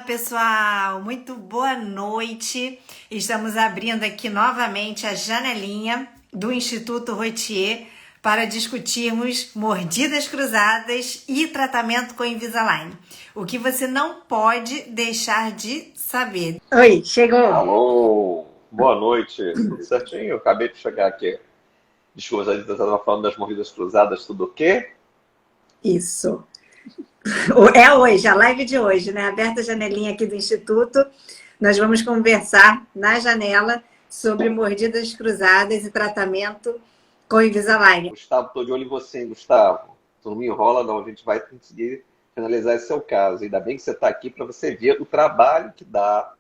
Pessoal, muito boa noite. Estamos abrindo aqui novamente a janelinha do Instituto Roethier para discutirmos mordidas cruzadas e tratamento com Invisalign. O que você não pode deixar de saber. Oi, chegou. Alô, boa noite, tudo certinho? Eu acabei de chegar aqui. Desculpa, a gente estava falando das mordidas cruzadas, tudo o quê? Isso. É hoje, a live de hoje, né? Aberta a janelinha aqui do Instituto. Nós vamos conversar na janela sobre mordidas cruzadas e tratamento com Invisalign. Gustavo, estou de olho em você, hein, Gustavo? Tu não me enrola, não. A gente vai conseguir finalizar esse seu caso. Ainda bem que você está aqui para você ver o trabalho que dá.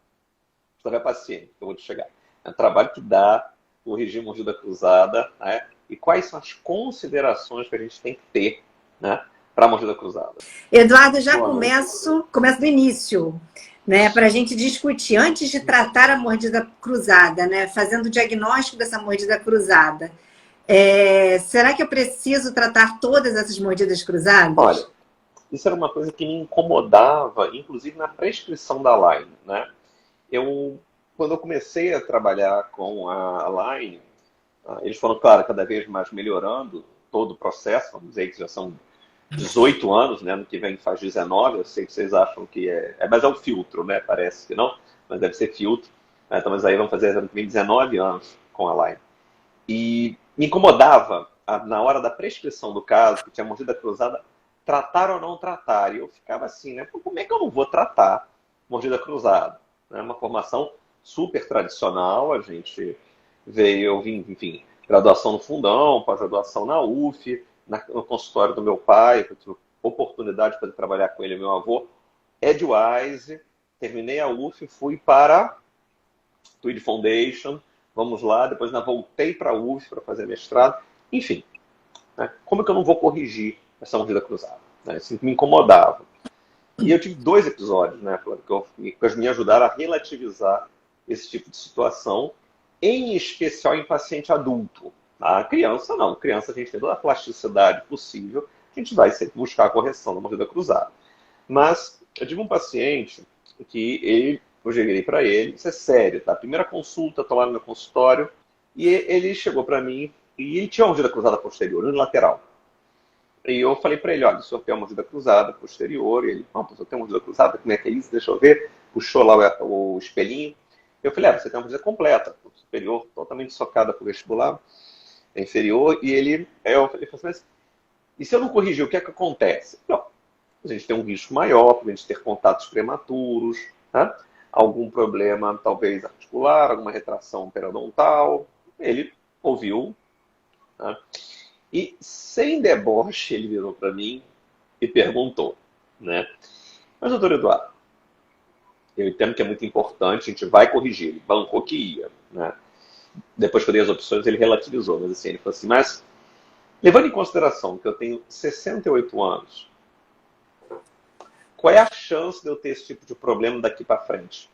Você vai paciente, que eu vou te chegar. É o trabalho que dá corrigir mordida cruzada, né? E quais são as considerações que a gente tem que ter, né, para a mordida cruzada. Eduardo, já começo do início, né, para a gente discutir, antes de tratar a mordida cruzada, né, fazendo o diagnóstico dessa mordida cruzada. Será que eu preciso tratar todas essas mordidas cruzadas? Olha, isso era uma coisa que me incomodava, inclusive na prescrição da Line, né? Quando eu comecei a trabalhar com a Line, eles foram, claro, cada vez mais melhorando todo o processo, vamos dizer que já são 18 anos, né? No que vem faz 19, eu sei que vocês acham que mas é um filtro, né? Parece que não, mas deve ser filtro. Então, mas aí vamos fazer ano que vem 19 anos com a Line. E me incomodava, na hora da prescrição do caso, que tinha mordida cruzada, tratar ou não tratar. E eu ficava assim, né? Pô, como é que eu não vou tratar mordida cruzada? É uma formação super tradicional, a gente eu vim, enfim, graduação no Fundão, pós-graduação na UF, no consultório do meu pai, que eu tive oportunidade de poder trabalhar com ele, meu avô, Edwise, terminei a UF, fui para Tweed Foundation, vamos lá, depois ainda voltei para a UF para fazer mestrado, enfim, né? Como é que eu não vou corrigir essa mordida cruzada? Né? Isso me incomodava. E eu tive 2 episódios, né, que me ajudaram a relativizar esse tipo de situação, em especial em paciente adulto. A criança não, criança a gente tem toda a plasticidade possível, a gente vai sempre buscar a correção da mordida cruzada. Mas eu tive um paciente que eu cheguei para ele, isso é sério, tá? Primeira consulta, estou lá no meu consultório, e ele chegou para mim, e ele tinha uma mordida cruzada posterior, unilateral. E eu falei para ele, olha, o senhor tem uma mordida cruzada posterior, e ele, não, o senhor tem uma mordida cruzada, como é que é isso? Deixa eu ver. Puxou lá o espelhinho. Eu falei, você tem uma mordida completa, superior, totalmente socada para o vestibular, inferior, e eu falei assim, mas e se eu não corrigir, o que é que acontece? Não, a gente tem um risco maior, para a gente ter contatos prematuros, tá? Algum problema, talvez articular, alguma retração periodontal. Ele ouviu, tá? E sem deboche, ele virou para mim e perguntou, né? Mas, doutor Eduardo, eu entendo que é muito importante, a gente vai corrigir. Ele bancou que ia, né? Depois que eu dei as opções, ele relativizou, mas assim, ele falou assim, mas levando em consideração que eu tenho 68 anos, qual é a chance de eu ter esse tipo de problema daqui para frente?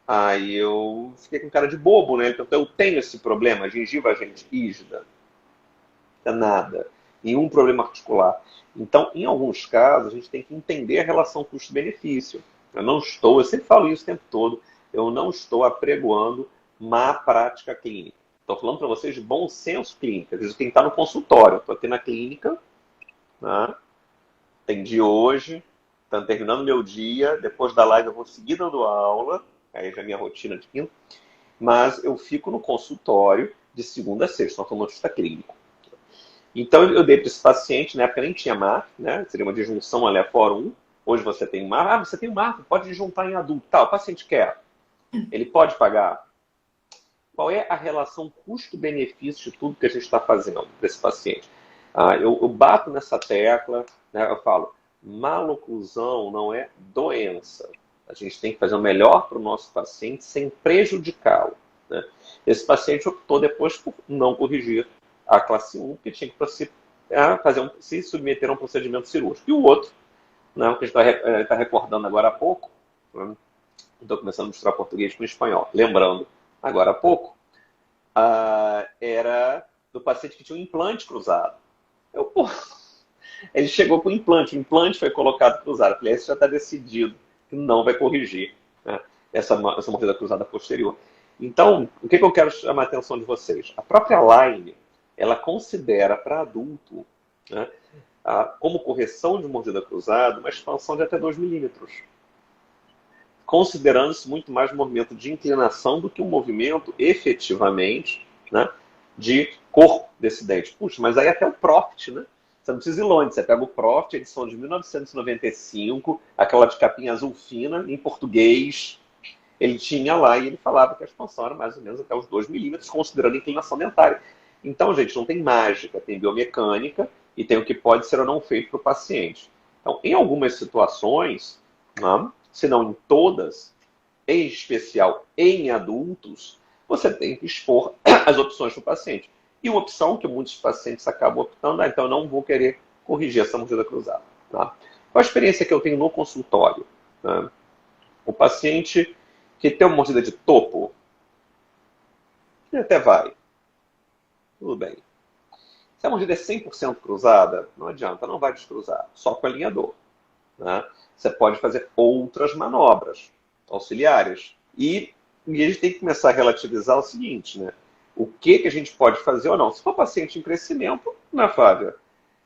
Aí eu fiquei com cara de bobo, né? Então eu tenho esse problema, gengiva rígida. Nada. Nenhum problema articular. Então, em alguns casos, a gente tem que entender a relação custo-benefício. Eu sempre falo isso o tempo todo, eu não estou apregoando má prática clínica. Estou falando para vocês de bom senso clínico. Às vezes tem que estar no consultório. Estou aqui na clínica, né? Atendi hoje, está terminando meu dia, depois da live eu vou seguir dando aula, aí já é minha rotina de quinta, mas eu fico no consultório de segunda a sexta, ortodontista clínico. Então eu dei para esse paciente, na época nem tinha MARF, né? Seria uma disjunção aleatória 1. Hoje você tem MARF, você tem MARF, pode disjuntar em adulto. Tá, o paciente quer, ele pode pagar. Qual é a relação custo-benefício de tudo que a gente está fazendo para esse paciente? Eu bato nessa tecla, né? Eu falo, maloclusão não é doença. A gente tem que fazer o melhor para o nosso paciente sem prejudicá-lo, né? Esse paciente optou depois por não corrigir a classe 1, que tinha que se submeter a um procedimento cirúrgico. E o outro, né, que a gente está recordando agora há pouco, né, estou começando a misturar português com espanhol, lembrando, agora há pouco, era do paciente que tinha um implante cruzado. Ele chegou com o implante foi colocado cruzado. Eu falei, isso já está decidido. que não vai corrigir, né, essa mordida cruzada posterior. Então, o que eu quero chamar a atenção de vocês? A própria Line, ela considera para adulto, né, como correção de mordida cruzada, uma expansão de até 2 milímetros, considerando-se muito mais movimento de inclinação do que um movimento efetivamente, né, de corpo desse dente. Puxa, mas aí até o Profit, né? Você não precisa ir longe. Você pega o Profit, edição de 1995, aquela de capinha azul fina, em português. Ele tinha lá e ele falava que a expansão era mais ou menos até os 2 milímetros, considerando a inclinação dentária. Então, gente, não tem mágica, tem biomecânica e tem o que pode ser ou não feito para o paciente. Então, em algumas situações, né, se não em todas, em especial em adultos, você tem que expor as opções para o paciente. E uma opção que muitos pacientes acabam optando, então eu não vou querer corrigir essa mordida cruzada. Tá? Qual a experiência que eu tenho no consultório? Né? O paciente que tem uma mordida de topo, ele até vai. Tudo bem. Se a mordida é 100% cruzada, não adianta, não vai descruzar, só com alinhador. Né? Você pode fazer outras manobras auxiliares. E a gente tem que começar a relativizar o seguinte, né? O que a gente pode fazer ou não. Se for paciente em crescimento, né, Flávia?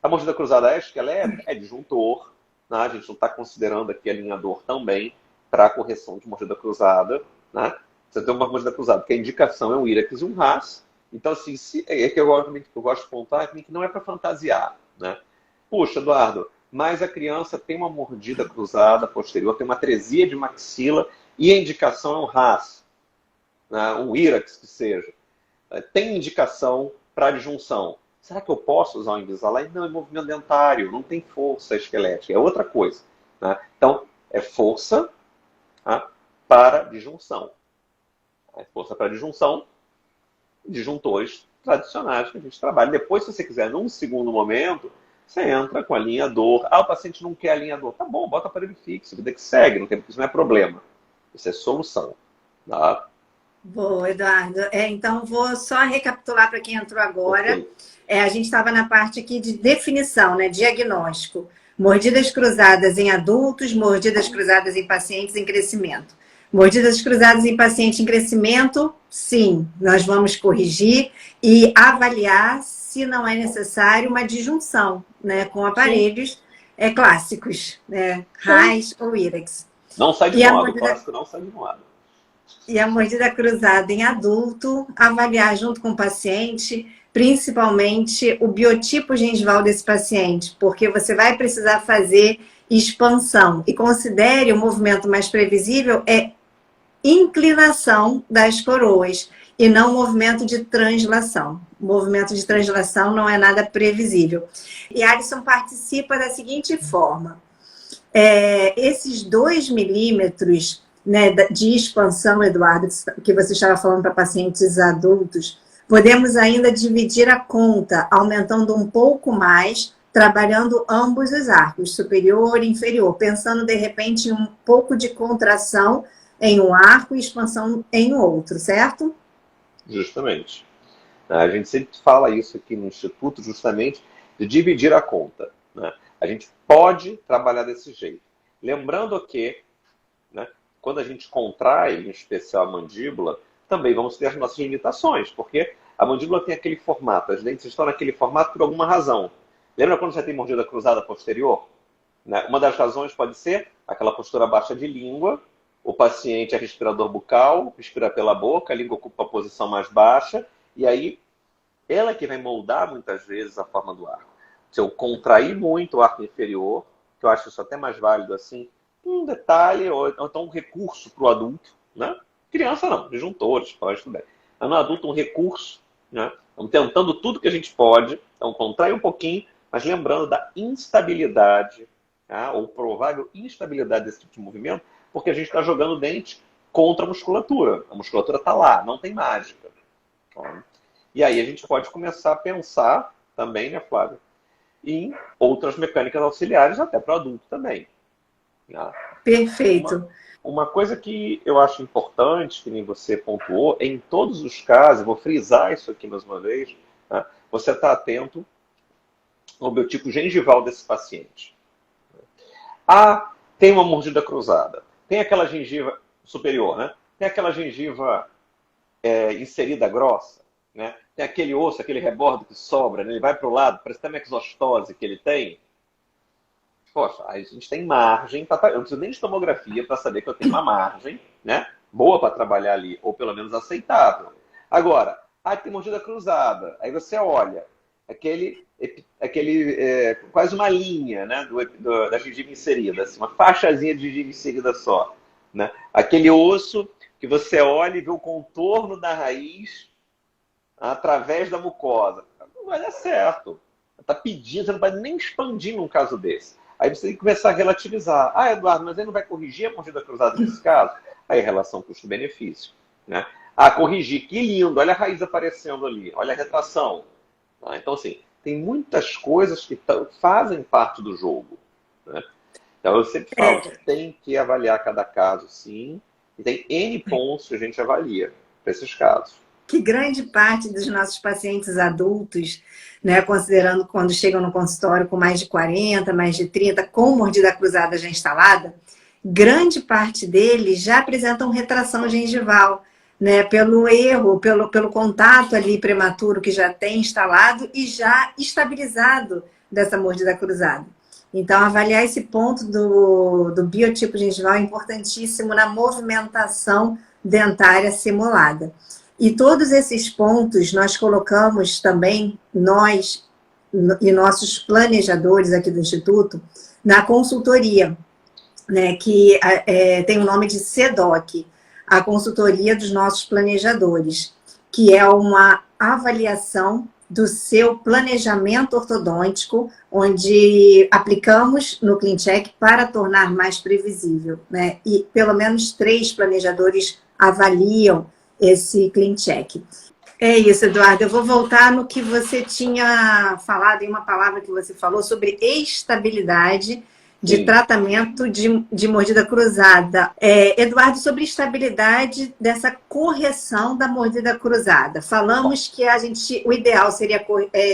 A mordida cruzada acho que ela é disjuntor. Né? A gente não está considerando aqui alinhador também para a correção de mordida cruzada. Né? Você tem uma mordida cruzada, que a indicação é um IREX e um RAS. Então, assim, é que eu gosto de pontuar que não é para fantasiar. Né? Puxa, Eduardo, mas a criança tem uma mordida cruzada posterior, tem uma atresia de maxila e a indicação é um RAS, né? Um IREX que seja. Tem indicação para disjunção. Será que eu posso usar o Invisalign? Não, é movimento dentário, não tem força esquelética, é outra coisa. Né? Então, é força, tá, para disjunção. É força para disjunção, disjuntores tradicionais que a gente trabalha. Depois, se você quiser, num segundo momento, você entra com alinhador. O paciente não quer alinhador. Tá bom, bota aparelho fixo, vida que segue, isso não é problema. Isso é solução. Tá? Boa, Eduardo. Então, vou só recapitular para quem entrou agora. Okay. A gente estava na parte aqui de definição, né? Diagnóstico. Mordidas cruzadas em adultos, mordidas cruzadas em pacientes em crescimento. Mordidas cruzadas em paciente em crescimento, sim, nós vamos corrigir e avaliar se não é necessário uma disjunção, né? Com aparelhos clássicos, né? RAS ou IREX. Não sai de moda, o clássico não sai de moda. E a mordida cruzada em adulto, avaliar junto com o paciente, principalmente o biotipo gengival desse paciente, porque você vai precisar fazer expansão. E considere o movimento mais previsível é inclinação das coroas e não movimento de translação. O movimento de translação não é nada previsível. E Alisson participa da seguinte forma. Esses 2 milímetros, né, de expansão, Eduardo, que você estava falando para pacientes adultos, podemos ainda dividir a conta, aumentando um pouco mais, trabalhando ambos os arcos, superior e inferior, pensando de repente em um pouco de contração em um arco e expansão em outro, certo? Justamente. A gente sempre fala isso aqui no Instituto, justamente, de dividir a conta. Né? A gente pode trabalhar desse jeito. Lembrando que, né, quando a gente contrai, em especial a mandíbula, também vamos ter as nossas limitações, porque a mandíbula tem aquele formato, as dentes estão naquele formato por alguma razão. Lembra quando você tem mordida cruzada posterior? Né? Uma das razões pode ser aquela postura baixa de língua, o paciente é respirador bucal, respira pela boca, a língua ocupa a posição mais baixa, e aí ela que vai moldar muitas vezes a forma do arco. Se eu contrair muito o arco inferior, que eu acho isso até mais válido assim, um detalhe, ou então um recurso para o adulto, né? Criança não, disjuntores, pode tudo bem. Mas no adulto um recurso, né? Estamos tentando tudo que a gente pode, então contrai um pouquinho, mas lembrando da instabilidade, tá? Ou provável instabilidade desse tipo de movimento, porque a gente está jogando o dente contra a musculatura. A musculatura está lá, não tem mágica. Tá? E aí a gente pode começar a pensar também, né, Flávia, em outras mecânicas auxiliares, até para o adulto também. Tá? Perfeito. Uma coisa que eu acho importante, que nem você pontuou, em todos os casos, vou frisar isso aqui mais uma vez, tá? Você está atento ao biotipo gengival desse paciente. Tem uma mordida cruzada. tem aquela gengiva superior, né? Tem aquela gengiva inserida grossa, né? Tem aquele osso, aquele rebordo que sobra, né? Ele vai para o lado, parece até uma exostose que ele tem. Poxa, a gente tem margem, eu não preciso nem de tomografia para saber que eu tenho uma margem, né? Boa para trabalhar ali, ou pelo menos aceitável. Agora, tem mordida cruzada, aí você olha, quase uma linha, né, da gengiva inserida, assim, uma faixazinha de gengiva inserida só, né? Aquele osso que você olha e vê o contorno da raiz através da mucosa. Não vai dar certo. Está pedindo, você não vai nem expandir num caso desse. Aí você tem que começar a relativizar. Eduardo, mas ele não vai corrigir a mordida cruzada nesse caso? Aí relação custo-benefício, né? Corrigir, que lindo, olha a raiz aparecendo ali, olha a retração. Então, assim, tem muitas coisas que fazem parte do jogo, né? Então, eu sempre falo que tem que avaliar cada caso, sim, e tem N pontos que a gente avalia para esses casos. Que grande parte dos nossos pacientes adultos, né, considerando quando chegam no consultório com mais de 40, mais de 30, com mordida cruzada já instalada, grande parte deles já apresentam retração gengival, né, pelo erro, pelo contato ali prematuro que já tem instalado e já estabilizado dessa mordida cruzada. Então, avaliar esse ponto do biotipo gengival é importantíssimo na movimentação dentária simulada. E todos esses pontos nós colocamos também, nós e nossos planejadores aqui do Instituto, na consultoria, né, que tem o nome de CEDOC, a consultoria dos nossos planejadores, que é uma avaliação do seu planejamento ortodôntico, onde aplicamos no ClinCheck para tornar mais previsível, né? E pelo menos 3 planejadores avaliam esse ClinCheck. É isso, Eduardo. Eu vou voltar no que você tinha falado, em uma palavra que você falou, sobre estabilidade de tratamento de mordida cruzada. Eduardo, sobre estabilidade dessa correção da mordida cruzada. Falamos que o ideal seria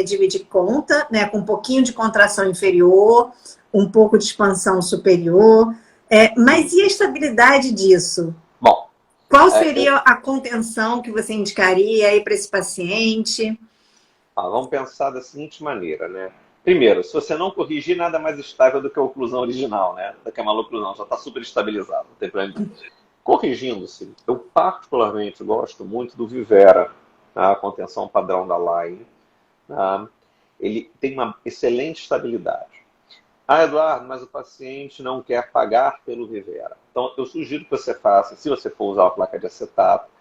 dividir conta, né, com um pouquinho de contração inferior, um pouco de expansão superior. Mas e a estabilidade disso? Bom, qual seria a contenção que você indicaria aí para esse paciente? Vamos pensar da seguinte maneira, né? Primeiro, se você não corrigir, nada mais estável do que a oclusão original, né? Do que a maloclusão, já está super estabilizado, não tem problema. Corrigindo-se, eu particularmente gosto muito do Vivera, a contenção padrão da Line. Ele tem uma excelente estabilidade. Eduardo, mas o paciente não quer pagar pelo Vivera. Então, eu sugiro que você faça, se você for usar a placa de acetato,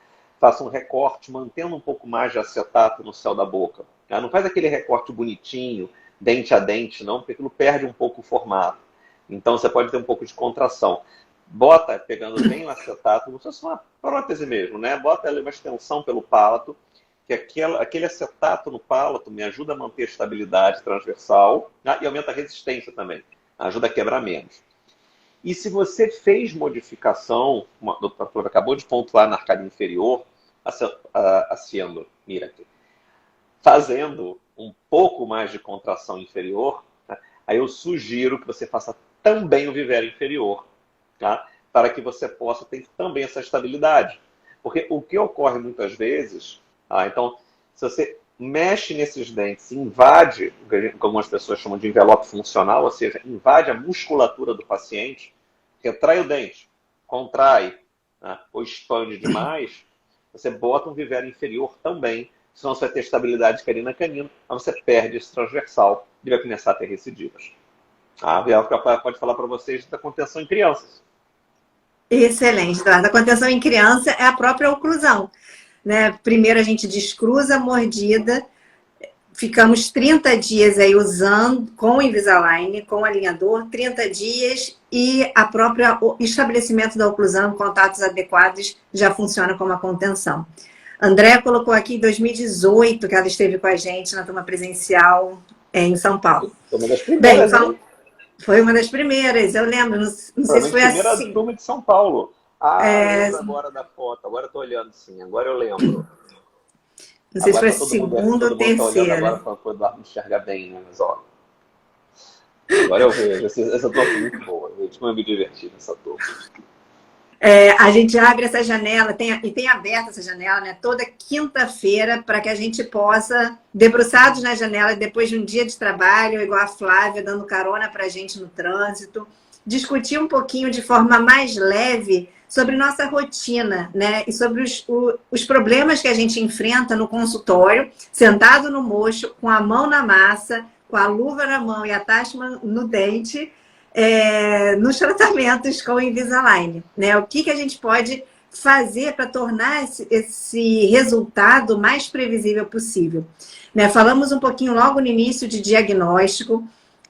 faça um recorte, mantendo um pouco mais de acetato no céu da boca. Não faz aquele recorte bonitinho, dente a dente, não, porque aquilo perde um pouco o formato. Então, você pode ter um pouco de contração. Bota, pegando bem o acetato, como se fosse uma prótese mesmo, né? Bota ali uma extensão pelo palato, que aquele acetato no palato me ajuda a manter a estabilidade transversal, e aumenta a resistência também, ajuda a quebrar menos. E se você fez modificação, o doutor acabou de pontuar na arcada inferior, haciendo, mira aqui, fazendo um pouco mais de contração inferior, aí eu sugiro que você faça também o Vivera inferior, tá? Para que você possa ter também essa estabilidade. Porque o que ocorre muitas vezes, então, se você mexe nesses dentes, invade, o que algumas pessoas chamam de envelope funcional, ou seja, invade a musculatura do paciente, retrai o dente, contrai, ou expande demais, você bota um Vivera inferior também, senão você vai ter estabilidade canina-canino, mas você perde esse transversal e vai começar a ter recidivas. A Bianca pode falar para vocês da contenção em crianças. Excelente, Eduardo. A contenção em criança é a própria oclusão, né? Primeiro a gente descruza a mordida, ficamos 30 dias aí usando com o Invisalign, com o alinhador, 30 dias, e o estabelecimento da oclusão, contatos adequados, já funciona como a contenção. Andréa colocou aqui em 2018 que ela esteve com a gente na turma presencial em São Paulo. Foi uma das primeiras. Foi uma das primeiras, eu lembro. Não sei se foi a primeira turma de São Paulo. Eu lembro agora da foto. Agora eu estou olhando, sim. Agora eu lembro. Não sei se foi a segunda ou terceira. Agora para o Eduardo enxergar bem, né? Mas, ó. Agora eu vejo. Essa turma foi muito boa. Como eu me diverti nessa turma. A gente abre essa janela, e tem aberta essa janela, né, toda quinta-feira, para que a gente possa, debruçados na janela, depois de um dia de trabalho, igual a Flávia, dando carona para a gente no trânsito, discutir um pouquinho de forma mais leve sobre nossa rotina, né, e sobre os problemas que a gente enfrenta no consultório, sentado no mocho, com a mão na massa, com a luva na mão e a tasma no dente, nos tratamentos com Invisalign, né? O que a gente pode fazer para tornar esse resultado mais previsível possível, né? Falamos um pouquinho logo no início de diagnóstico,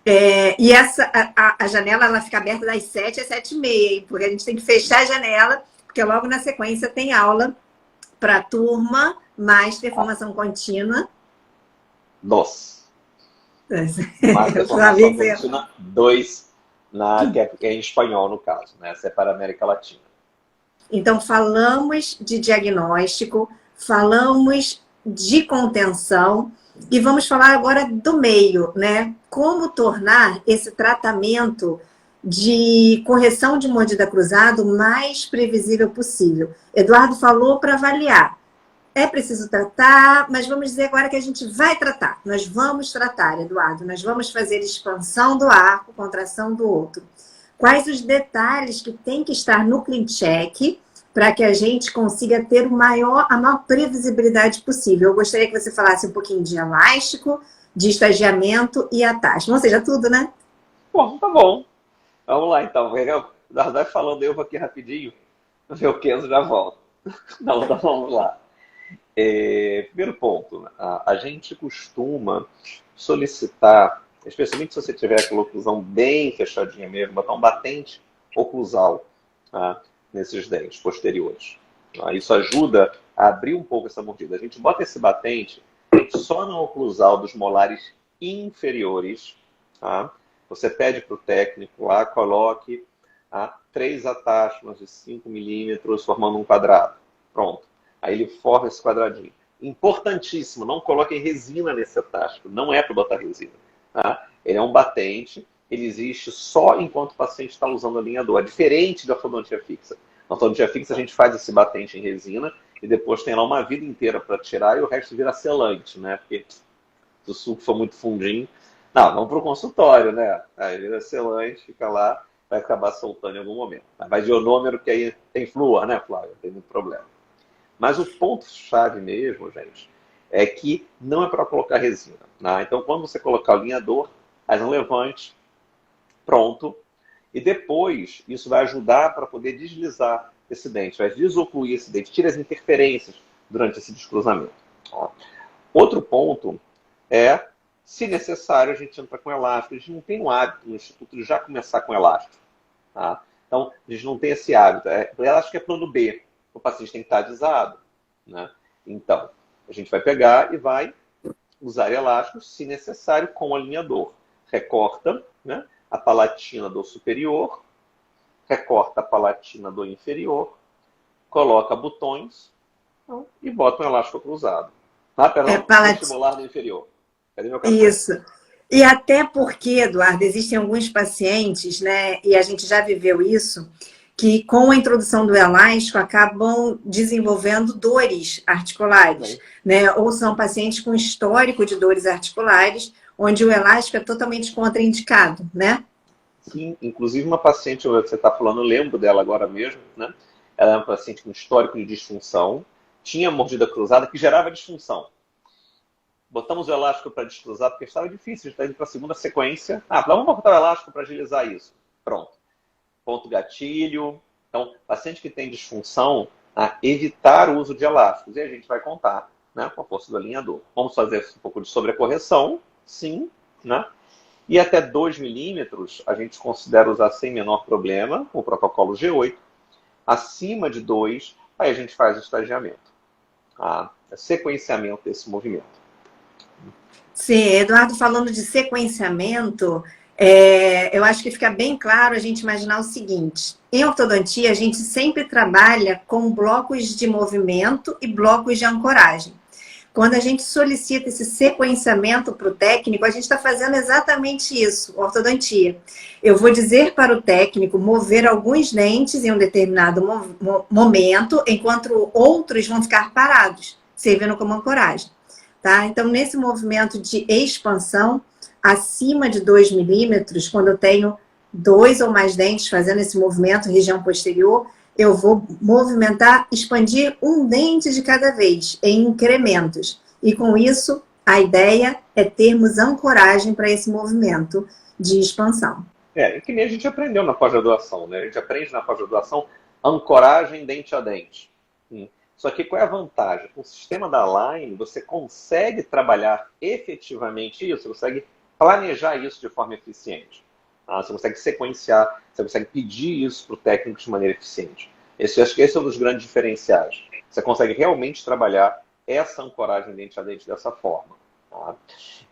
e a janela ela fica aberta das 7 às 7h30, porque a gente tem que fechar a janela, porque logo na sequência tem aula para a turma, mais deformação contínua. Dos. Mais deformação contínua 2. Que é em espanhol, no caso, né? Essa é para a América Latina. Então, falamos de diagnóstico, falamos de contenção e vamos falar agora do meio, né? Como tornar esse tratamento de correção de mordida cruzada o mais previsível possível. Eduardo falou para avaliar. É preciso tratar, mas vamos dizer agora que a gente vai tratar. Nós vamos tratar, Eduardo. Nós vamos fazer expansão do arco, contração do outro. Quais os detalhes que tem que estar no ClinCheck para que a gente consiga ter a maior previsibilidade possível? Eu gostaria que você falasse um pouquinho de elástico, de estagiamento e atasco. Ou seja, tudo, né? Bom, tá bom. Vamos lá, então. Vai falando, eu vou aqui rapidinho. Ver o Kenzo já volta. Então, vamos lá. Primeiro ponto, a gente costuma solicitar, especialmente se você tiver aquela oclusão bem fechadinha mesmo, botar um batente oclusal, tá, nesses dentes posteriores. Tá? Isso ajuda a abrir um pouco essa mordida. A gente bota esse batente só na oclusal dos molares inferiores. Tá? Você pede para o técnico lá, coloque 3 atáchimas de 5 milímetros formando um quadrado. Pronto. Aí ele forra esse quadradinho. Importantíssimo, não coloquem resina nesse atáchico. Não é para botar resina. Tá? Ele é um batente, ele existe só enquanto o paciente está usando o alinhador. É diferente da ortodontia fixa. Na ortodontia fixa a gente faz esse batente em resina e depois tem lá uma vida inteira para tirar e o resto vira selante, né? Porque se o suco for muito fundinho... Não, vamos para o consultório, né? Aí vira selante, fica lá, vai acabar soltando em algum momento. Vai de ionômero, que aí tem flúor, né, Flávio? Não tem muito problema. Mas o ponto-chave mesmo, gente, é que não é para colocar resina. Né? Então, quando você colocar o alinhador, faz um levante, pronto. E depois, isso vai ajudar para poder deslizar esse dente, vai desocluir esse dente, tira as interferências durante esse descruzamento. Ó. Outro ponto é, se necessário, a gente entra com elástico. A gente não tem um hábito no Instituto de já começar com elástico. Tá? Então, a gente não tem esse hábito. O elástico é plano B. O paciente tem que estar avisado, né? Então, a gente vai pegar e vai usar elástico, se necessário, com alinhador. Recorta, né, a palatina do superior, recorta a palatina do inferior, coloca botões e bota um elástico cruzado. Perdão, vestibular do inferior. Cadê meu cartão? Isso. E até porque, Eduardo, existem alguns pacientes, né, e a gente já viveu isso, que com a introdução do elástico acabam desenvolvendo dores articulares, né? Ou são pacientes com histórico de dores articulares, onde o elástico é totalmente contraindicado, né? Sim, inclusive uma paciente, você está falando, eu lembro dela agora mesmo, né? Ela é uma paciente com histórico de disfunção, tinha mordida cruzada que gerava disfunção. Botamos o elástico para descruzar porque estava difícil, a gente está indo para a segunda sequência. Vamos botar o elástico para agilizar isso. Pronto. Ponto gatilho. Então, paciente que tem disfunção, evitar o uso de elásticos. E a gente vai contar, né, com a força do alinhador. Vamos fazer um pouco de sobrecorreção, sim, né? E até 2 milímetros a gente considera usar sem menor problema, o protocolo G8. Acima de 2, aí a gente faz o estagiamento. Sequenciamento desse movimento. Sim, Eduardo, falando de sequenciamento, eu acho que fica bem claro a gente imaginar o seguinte. Em ortodontia, a gente sempre trabalha com blocos de movimento e blocos de ancoragem. Quando a gente solicita esse sequenciamento para o técnico, a gente está fazendo exatamente isso, ortodontia. Eu vou dizer para o técnico mover alguns dentes em um determinado momento, enquanto outros vão ficar parados, servindo como ancoragem. Tá? Então, nesse movimento de expansão, acima de 2 milímetros, quando eu tenho 2 ou mais dentes fazendo esse movimento, região posterior, eu vou movimentar, expandir um dente de cada vez, em incrementos. E com isso, a ideia é termos ancoragem para esse movimento de expansão. E que nem a gente aprendeu na pós-graduação, né? A gente aprende na pós-graduação ancoragem dente a dente. Só que qual é a vantagem? Com o sistema da Align, você consegue trabalhar efetivamente isso, você consegue planejar isso de forma eficiente. Tá? Você consegue sequenciar, você consegue pedir isso para o técnico de maneira eficiente. Acho que esse é um dos grandes diferenciais. Você consegue realmente trabalhar essa ancoragem dente a dente dessa forma. Tá?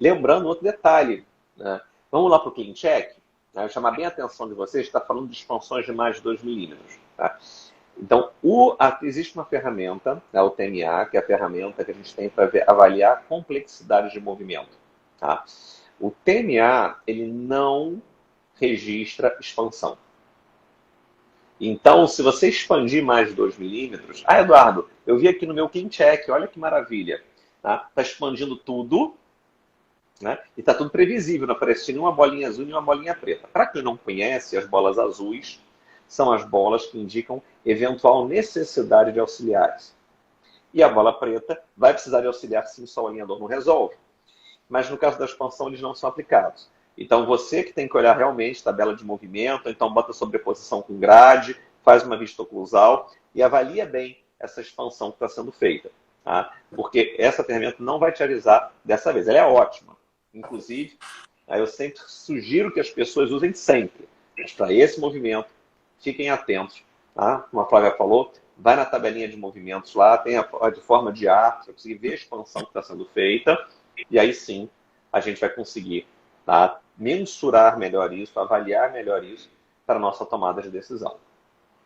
Lembrando outro detalhe, né? Vamos lá para o Clean Check. Né? Eu chamar bem a atenção de vocês, está falando de expansões de mais de 2 milímetros. Tá? Então, existe uma ferramenta, o TMA, que é a ferramenta que a gente tem para avaliar a complexidade de movimento. Tá? O TMA, ele não registra expansão. Então, se você expandir mais de 2 milímetros... Ah, Eduardo, eu vi aqui no meu Clean Check, olha que maravilha. Está expandindo tudo, né? E está tudo previsível, não aparece nenhuma bolinha azul e nenhuma bolinha preta. Para quem não conhece, as bolas azuis são as bolas que indicam eventual necessidade de auxiliares. E a bola preta vai precisar de auxiliar sim, só o alinhador não resolve. Mas no caso da expansão, eles não são aplicados. Então você que tem que olhar realmente tabela de movimento, então bota sobreposição com grade, faz uma vista oclusal e avalia bem essa expansão que está sendo feita. Tá? Porque essa ferramenta não vai te avisar dessa vez. Ela é ótima. Inclusive, eu sempre sugiro que as pessoas usem sempre. Mas para esse movimento, fiquem atentos, tá? Como a Flávia falou, vai na tabelinha de movimentos lá, tem a de forma de ar, você vai conseguir ver a expansão que está sendo feita, e aí sim a gente vai conseguir, tá, mensurar melhor isso, avaliar melhor isso para a nossa tomada de decisão.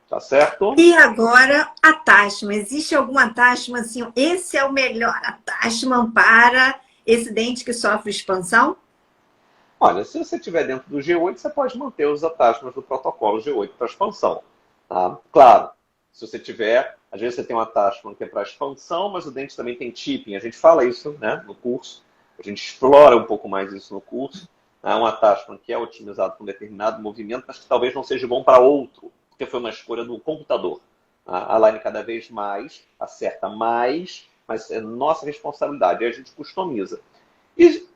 Tá certo? E agora, attachment. Existe algum attachment assim, esse é o melhor attachment para esse dente que sofre expansão? Olha, se você estiver dentro do G8, você pode manter os attachments do protocolo G8 para expansão. Tá? Claro, se você tiver, às vezes você tem um attachment que é para expansão, mas o dente também tem tipping. A gente fala isso, né, no curso, a gente explora um pouco mais isso no curso. Tá? Um attachment que é otimizado para um determinado movimento, mas que talvez não seja bom para outro, porque foi uma escolha do computador. A Align cada vez mais acerta mais, mas é nossa responsabilidade, aí a gente customiza. E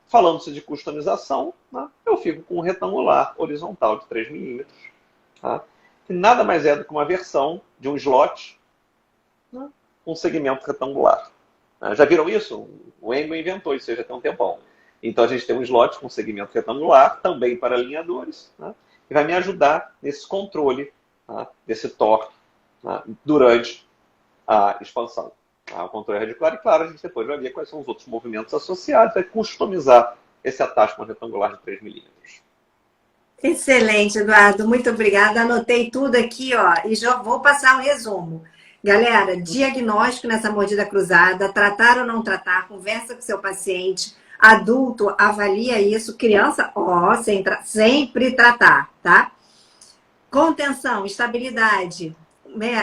falando-se de customização, né, eu fico com um retangular horizontal de 3 milímetros, tá, que nada mais é do que uma versão de um slot, né, um segmento retangular. Já viram isso? O Engel inventou isso já tem um tempão. Então a gente tem um slot com segmento retangular, também para alinhadores, né, que vai me ajudar nesse controle, tá, desse torque, tá, durante a expansão. O controle radicular, e claro, a gente depois vai ver quais são os outros movimentos associados, vai customizar esse attachment retangular de 3 milímetros. Excelente, Eduardo. Muito obrigada. Anotei tudo aqui, ó, e já vou passar um resumo. Galera, diagnóstico nessa mordida cruzada, tratar ou não tratar, conversa com seu paciente, adulto, avalia isso, criança, ó, sempre tratar, tá? Contenção, estabilidade.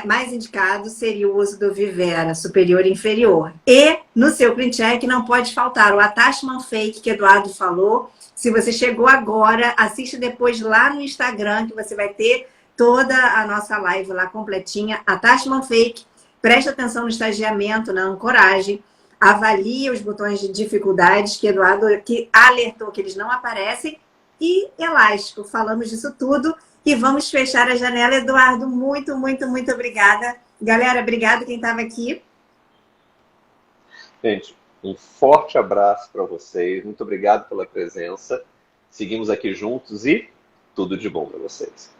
Mais indicado seria o uso do Vivera superior e inferior. E no seu Clean Check não pode faltar o attachment fake que Eduardo falou. Se você chegou agora, assiste depois lá no Instagram que você vai ter toda a nossa live lá completinha. Attachment fake, preste atenção no estagiamento, na ancoragem, avalie os botões de dificuldades que Eduardo que alertou que eles não aparecem e elástico. Falamos disso tudo. E vamos fechar a janela. Eduardo, muito, muito, muito obrigada. Galera, obrigada quem estava aqui. Gente, um forte abraço para vocês. Muito obrigado pela presença. Seguimos aqui juntos e tudo de bom para vocês.